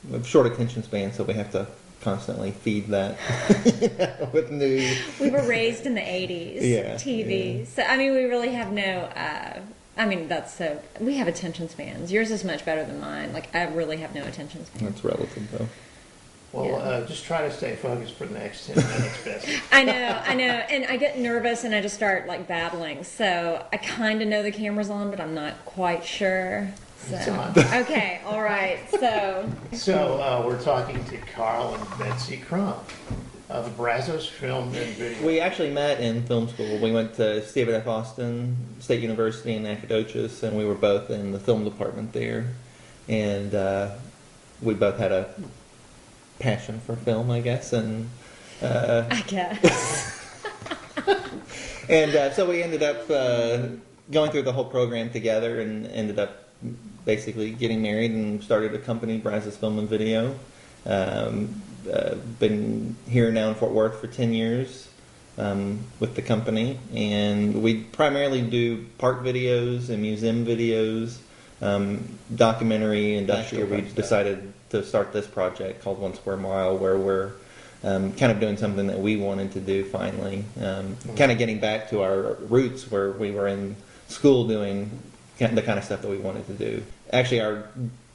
we have short attention span, so we have to constantly feed that with news. We were raised in the 80s, Yeah, TV. yeah. So, I mean, we really have no, we have attention spans. Yours is much better than mine. Like, I really have no attention span. That's relative, though. Well, just try to stay focused for the next 10 minutes, Betsy. I know. And I get nervous and I just start, like, babbling. So I kind of know the camera's on, but I'm not quite sure. It's So, on. okay, all right. So we're talking to Carl and Betsy Crum of Brazos Film and Video. We actually met in film school. We went to Stephen F. Austin State University in Nacogdoches, and we were both in the film department there. And we both had a passion for film, I guess. And I guess. and so we ended up going through the whole program together and ended up basically getting married and started a company, Brazos Film and Video. Been here now in Fort Worth for 10 years with the company, and we primarily do park videos and museum videos, documentary, industrial. We decided to start this project called 1 Square Mile, where we're kind of doing something that we wanted to do finally, kind of getting back to our roots where we were in school doing the kind of stuff that we wanted to do. Actually, our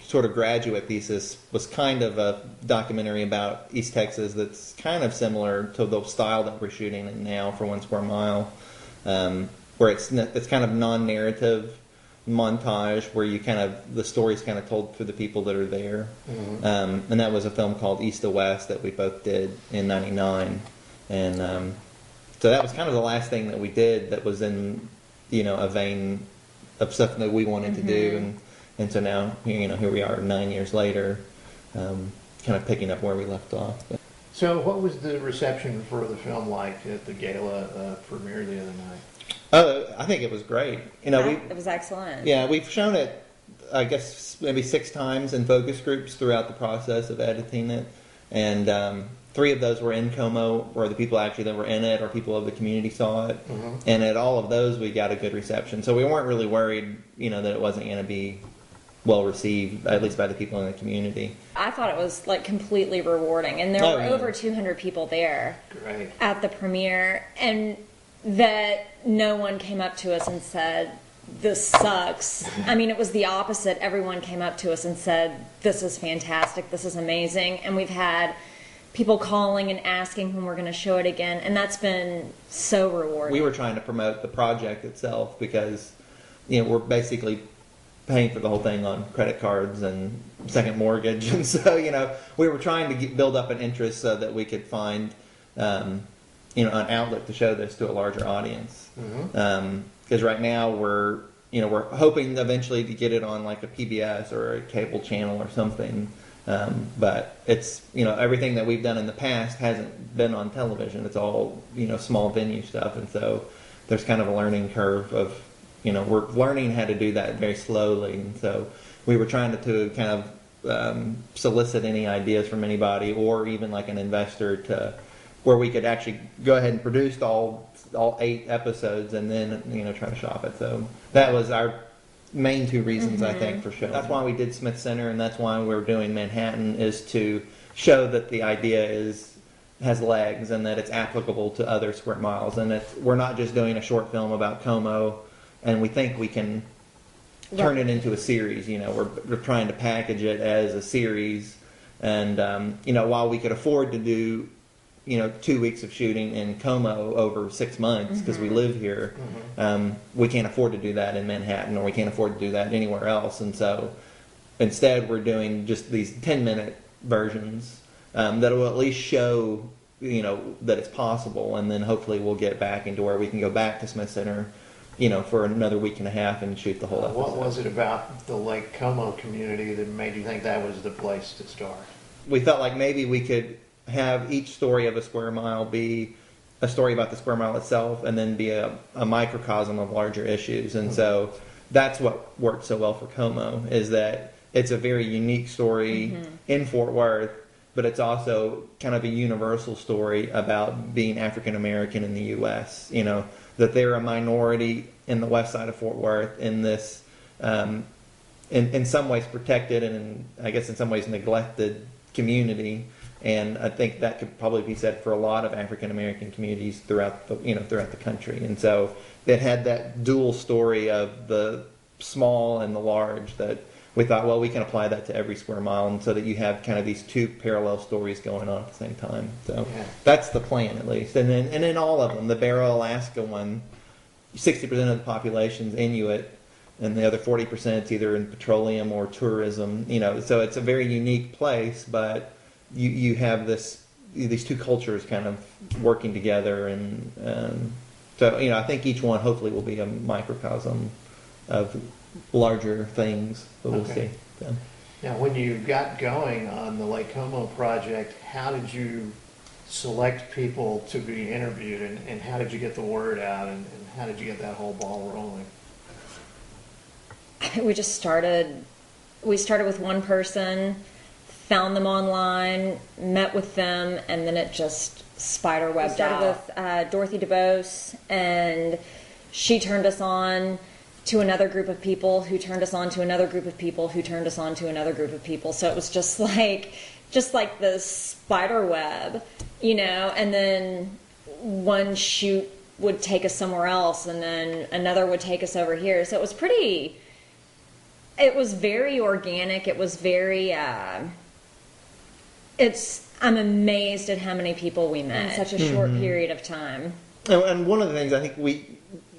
sort of graduate thesis was kind of a documentary about East Texas that's kind of similar to the style that we're shooting in now for 1 Square Mile, where it's kind of non-narrative montage where you the story's kind of told through the people that are there. Mm-hmm. And that was a film called East to West that we both did in '99, and so that was kind of the last thing that we did that was in a vein of stuff that we wanted to do, and so now here we are 9 years later, kind of picking up where we left off. But. So what was the reception for the film like at the gala premiere the other night? Oh, I think it was great. It was excellent. Yeah, we've shown it, I guess, maybe 6 times in focus groups throughout the process of editing it, and 3 of those were in Como, where the people actually that were in it or people of the community saw it. Mm-hmm. And at all of those, we got a good reception. So we weren't really worried, that it wasn't going to be well received, at least by the people in the community. I thought it was like completely rewarding, and there were over 200 people there at the premiere, and that no one came up to us and said, "This sucks." I mean, it was the opposite. Everyone came up to us and said, "This is fantastic. This is amazing." And we've had people calling and asking when we're going to show it again, and that's been so rewarding. We were trying to promote the project itself because, we're basically paying for the whole thing on credit cards and second mortgage, and so, we were trying to build up an interest so that we could find, an outlet to show this to a larger audience. Because right now we're hoping eventually to get it on like a PBS or a cable channel or something. But it's, everything that we've done in the past hasn't been on television. It's all, small venue stuff. And so there's kind of a learning curve of, we're learning how to do that very slowly. And so we were trying to kind of solicit any ideas from anybody or even like an investor to where we could actually go ahead and produce all 8 episodes and then, try to shop it. So that was our main 2 reasons, I think, for showing. That's why we did Smith Center, and that's why we're doing Manhattan, is to show that the idea has legs and that it's applicable to other square miles, and we're not just doing a short film about Como, and we think we can turn it into a series. We're trying to package it as a series, and while we could afford to do 2 weeks of shooting in Como over 6 months because we live here. We can't afford to do that in Manhattan, or we can't afford to do that anywhere else. And so instead we're doing just these 10-minute versions that will at least show, that it's possible. And then hopefully we'll get back into where we can go back to Smith Center, for another week and a half and shoot the whole episode. What was it about the Lake Como community that made you think that was the place to start? We felt like maybe we could have each story of a square mile be a story about the square mile itself, and then be a microcosm of larger issues. And so that's what worked so well for Como, is that it's a very unique story in Fort Worth, but it's also kind of a universal story about being African American in the U.S. That they're a minority in the west side of Fort Worth in this in some ways protected and I guess in some ways neglected community. And I think that could probably be said for a lot of African American communities throughout the country. And so it had that dual story of the small and the large that we thought, well, we can apply that to every square mile, and so that you have kind of these two parallel stories going on at the same time. So that's the plan, at least. And then all of them, the Barrow, Alaska one, 60% of the population is Inuit, and the other 40% is either in petroleum or tourism. So it's a very unique place, but you have these two cultures kind of working together, and so I think each one hopefully will be a microcosm of larger things that we'll see. So. Now, when you got going on the Lake Como project, how did you select people to be interviewed, and how did you get the word out, and how did you get that whole ball rolling? We started with one person, found them online, met with them, and then it just spiderwebbed out. We started with Dorothy DeBose, and she turned us on to another group of people who turned us on to another group of people who turned us on to another group of people. So it was just like the spider web, and then one shoot would take us somewhere else, and then another would take us over here. So it was very organic. It was very, I'm amazed at how many people we met in such a short period of time. And one of the things I think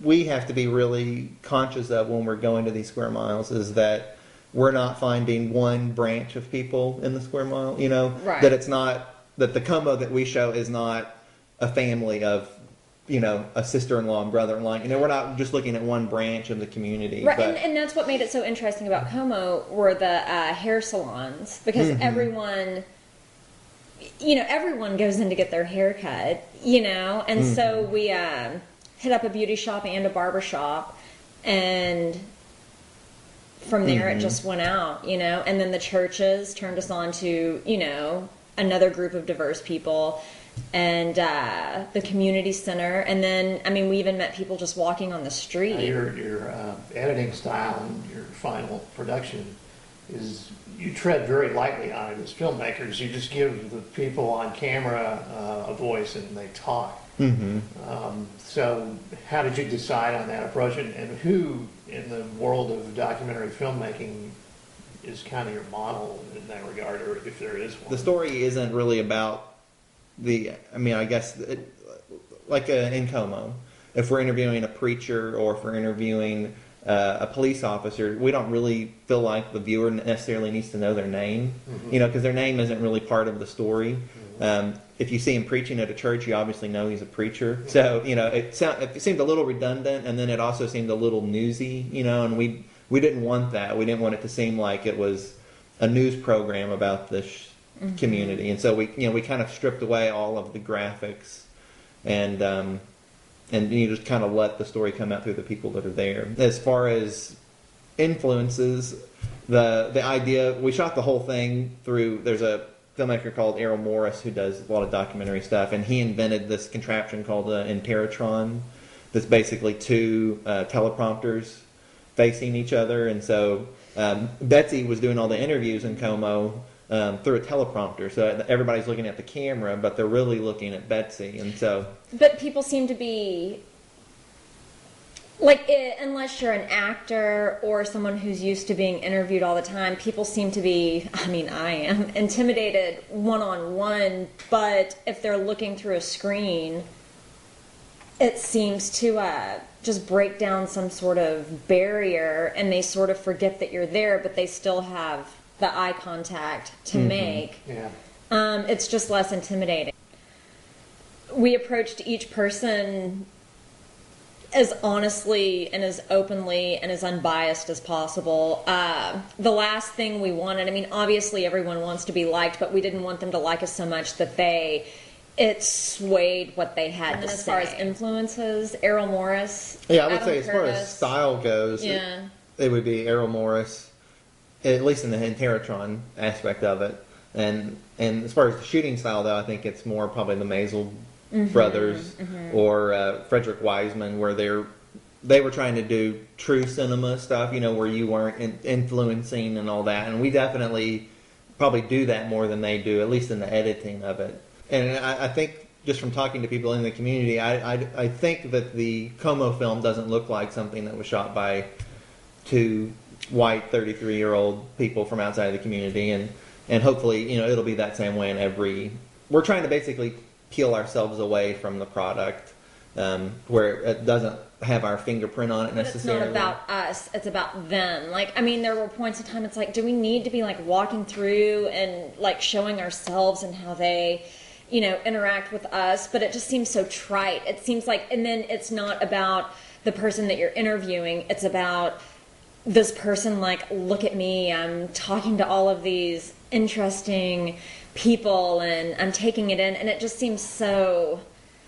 we have to be really conscious of when we're going to these square miles is that we're not finding one branch of people in the square mile, Right. That it's not, that the Como that we show is not a family of, a sister-in-law and brother-in-law. We're not just looking at one branch of the community. Right, but, and that's what made it so interesting about Como were the hair salons, because everyone goes in to get their hair cut, and so we hit up a beauty shop and a barber shop, and from there it just went out, and then the churches turned us on to, another group of diverse people, and the community center, and then, we even met people just walking on the street. Your editing style and your final production is, you tread very lightly on it as filmmakers. You just give the people on camera a voice and they talk. So how did you decide on that approach, and who in the world of documentary filmmaking is kind of your model in that regard, or if there is one? The story isn't really about like in Como, if we're interviewing a preacher or if we're interviewing a police officer, we don't really feel like the viewer necessarily needs to know their name, because their name isn't really part of the story. If you see him preaching at a church, you obviously know he's a preacher. So, it seemed a little redundant, and then it also seemed a little newsy, and we didn't want that. We didn't want it to seem like it was a news program about this community. And so we kind of stripped away all of the graphics, and you just kind of let the story come out through the people that are there. As far as influences, the idea, we shot the whole thing through, there's a filmmaker called Errol Morris who does a lot of documentary stuff, and he invented this contraption called an Interatron that's basically two teleprompters facing each other. And so Betsy was doing all the interviews in Como through a teleprompter, so everybody's looking at the camera, but they're really looking at Betsy. And so, but people seem to be unless you're an actor or someone who's used to being interviewed all the time, people seem to be, I am intimidated one-on-one, but if they're looking through a screen, it seems to just break down some sort of barrier, and they sort of forget that you're there, but they still have the eye contact to make. Yeah. It's just less intimidating. We approached each person as honestly and as openly and as unbiased as possible. The last thing we wanted, obviously everyone wants to be liked, but we didn't want them to like us so much that it swayed what they had to say. As far as influences, Errol Morris. Yeah, I would say as far as style goes, it would be Errol Morris, at least in the Interatron aspect of it. And as far as the shooting style, though, I think it's more probably the Maisel brothers or Frederick Wiseman, where they're they were trying to do true cinema stuff, where you weren't influencing and all that. And we definitely probably do that more than they do, at least in the editing of it. And I think just from talking to people in the community, I think that the Como film doesn't look like something that was shot by two white 33-year-old people from outside of the community. And hopefully, it'll be that same way in every... We're trying to basically peel ourselves away from the product, where it doesn't have our fingerprint on it necessarily. It's not about us, it's about them. There were points in time it's like, do we need to be walking through and showing ourselves and how they interact with us? But it just seems so trite. It seems and then it's not about the person that you're interviewing, it's about this person, look at me, I'm talking to all of these interesting people and I'm taking it in, and it just seems so...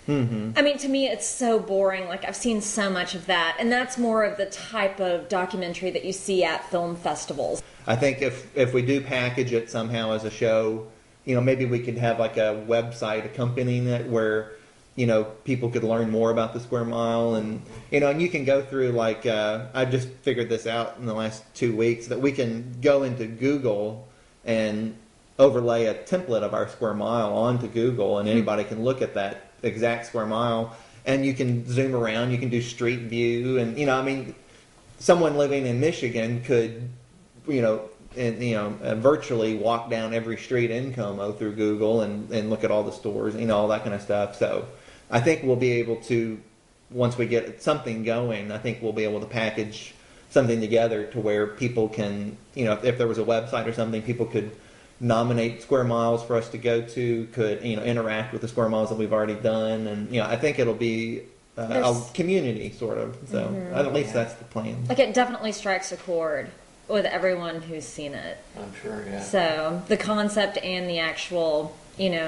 Mm-hmm. To me, it's so boring. I've seen so much of that, and that's more of the type of documentary that you see at film festivals. I think if we do package it somehow as a show, maybe we could have a website accompanying it where, people could learn more about the Square Mile, and and you can go through I just figured this out in the last 2 weeks, that we can go into Google and overlay a template of our Square Mile onto Google, and anybody can look at that exact Square Mile, and you can zoom around, you can do street view, and someone living in Michigan could virtually walk down every street in Como through Google and look at all the stores, all that kind of stuff. So I think we'll be able to, once we get something going, I think we'll be able to package something together to where people can, if there was a website or something, people could nominate Square Miles for us to go to, could interact with the Square Miles that we've already done, and I think it'll be a community sort of. So at least that's the plan. It definitely strikes a chord with everyone who's seen it. I'm sure, yeah. So the concept and the actual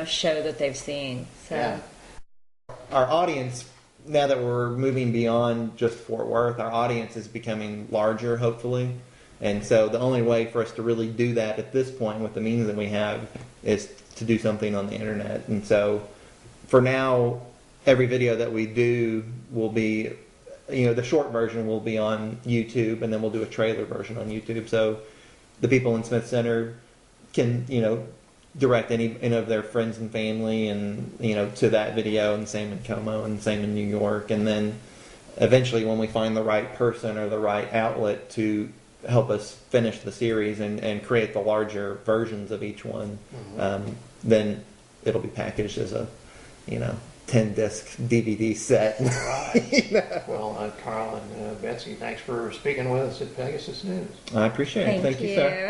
show that they've seen. So yeah. Our audience, now that we're moving beyond just Fort Worth, our audience is becoming larger, hopefully. And so the only way for us to really do that at this point with the means that we have is to do something on the internet. And so for now, every video that we do will be, the short version will be on YouTube, and then we'll do a trailer version on YouTube. So the people in Smith Center can, direct any of their friends and family and, to that video, and same in Como and same in New York. And then eventually when we find the right person or the right outlet to help us finish the series and create the larger versions of each one, then it'll be packaged as a 10-disc DVD set. Right. Well, Carl and Betsy, thanks for speaking with us at Pegasus News. I appreciate it. Thank you, sir.